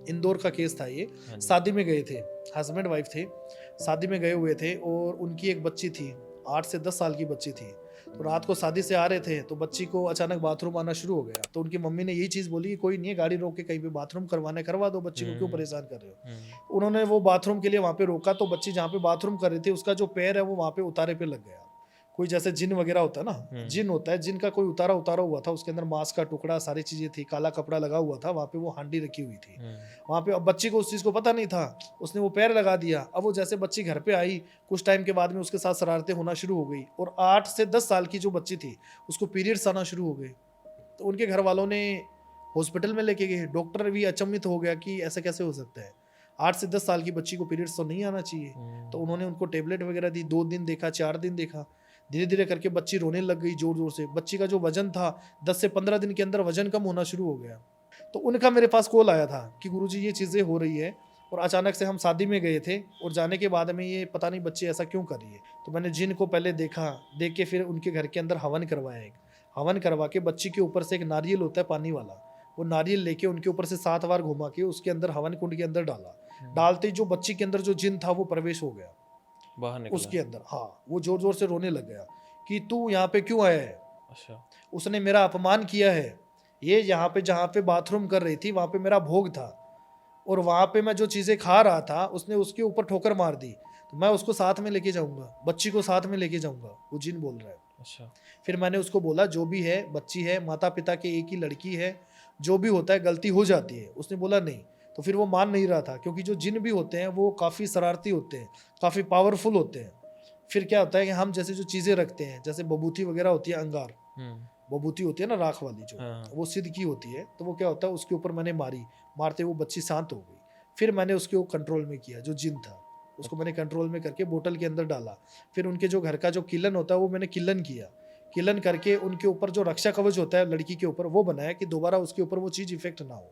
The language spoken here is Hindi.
इंदौर का केस था ये। हाँ जी। शादी में गए थे, हस्बैंड वाइफ थे, शादी में गए हुए थे और उनकी एक बच्ची थी, 8 से 10 साल की बच्ची थी। तो रात को शादी से आ रहे थे तो बच्ची को अचानक बाथरूम आना शुरू हो गया। तो उनकी मम्मी ने यही चीज़ बोली कि कोई नहीं है, गाड़ी रोक के कहीं पे बाथरूम करवाना है, करवा दो, बच्ची को क्यों हुँ, परेशान कर रहे हो। हुँ, उन्होंने वो बाथरूम के लिए वहाँ पे रोका तो बच्ची जहाँ पे बाथरूम कर रही थी उसका जो पैर है वो वहाँ पे उतारे पे लग गया। कोई जैसे जिन वगैरह होता है ना, हुँ, जिन होता है, जिन का कोई उतारा उतारा हुआ था, उसके अंदर मांस का टुकड़ा सारी चीजें थी, काला कपड़ा लगा हुआ था, वहाँ पे वो हांडी रखी हुई थी। हुँ, वहाँ पे अब बच्ची को उस चीज को पता नहीं था, उसने वो पैर लगा दिया। अब वो जैसे बच्ची घर पे आई, कुछ टाइम के बाद में उसके साथ शरारतें होना शुरू हो गई और 8 से 10 साल की जो बच्ची थी उसको पीरियड्स आना शुरू हो गए। तो उनके घर वालों ने हॉस्पिटल में लेके गए, डॉक्टर भी अचंभित हो गया कि ऐसा कैसे हो सकता है, 8 से 10 साल की बच्ची को पीरियड्स तो नहीं आना चाहिए। तो हुँ, उन्होंने उनको टेबलेट वगैरह दी, 2 दिन देखा, 4 दिन देखा, धीरे धीरे करके बच्ची रोने लग गई जोर जोर से। बच्ची का जो वजन था 10 से 15 दिन के अंदर वजन कम होना शुरू हो गया। तो उनका मेरे पास कॉल आया था कि गुरुजी ये चीज़ें हो रही है, और अचानक से हम शादी में गए थे और जाने के बाद में ये पता नहीं बच्ची ऐसा क्यों कर रही है। तो मैंने जिन को पहले देखा, देख के फिर उनके घर के अंदर हवन करवाया। एक हवन करवा के बच्ची के ऊपर से एक नारियल होता है पानी वाला, वो नारियल लेके उनके ऊपर से 7 बार घुमा के उसके अंदर हवन कुंड के अंदर डाला। हुँ, डालते ही जो बच्ची के अंदर जो जिन था वो प्रवेश हो गया बाहर निकला। उसके अंदर। हाँ, वो जोर जोर से रोने लग गया कि तू यहाँ पे क्यों आया है, अच्छा, उसने मेरा अपमान किया है। ये यहाँ पे जहाँ पे बाथरूम कर रही थी वहाँ पे मेरा भोग था, और वहाँ पे मैं जो चीज़ें खा रहा था उसने उसके ऊपर ठोकर मार दी। तो मैं उसको साथ में लेके जाऊँगा, बच्ची को साथ में लेके जाऊँगा, वो जिन बोल रहा है। अच्छा, फिर मैंने उसको बोला जो भी है, बच्ची है, माता-पिता के एक ही लड़की है, जो भी होता है गलती हो जाती है। उसने बोला नहीं, तो फिर वो मान नहीं रहा था क्योंकि जो जिन भी होते हैं वो काफ़ी शरारती होते हैं, काफ़ी पावरफुल होते हैं। फिर क्या होता है कि हम जैसे जो चीज़ें रखते हैं, जैसे बभूति वगैरह होती है, अंगार, हुँ, बभूति होती है ना राख वाली जो, हाँ, हाँ, वो सिद्ध की होती है, तो वो क्या होता है उसके ऊपर मैंने मारी, मारते वो बच्ची शांत हो गई। फिर मैंने उसको कंट्रोल में किया, जो जिन था, उसको मैंने कंट्रोल में करके बोतल के अंदर डाला। फिर उनके जो घर का जो किलन होता है वो मैंने किलन किया। किलन करके उनके ऊपर जो रक्षा कवच होता है लड़की के ऊपर वो बनाया कि दोबारा उसके ऊपर वो चीज़ इफ़ेक्ट ना हो।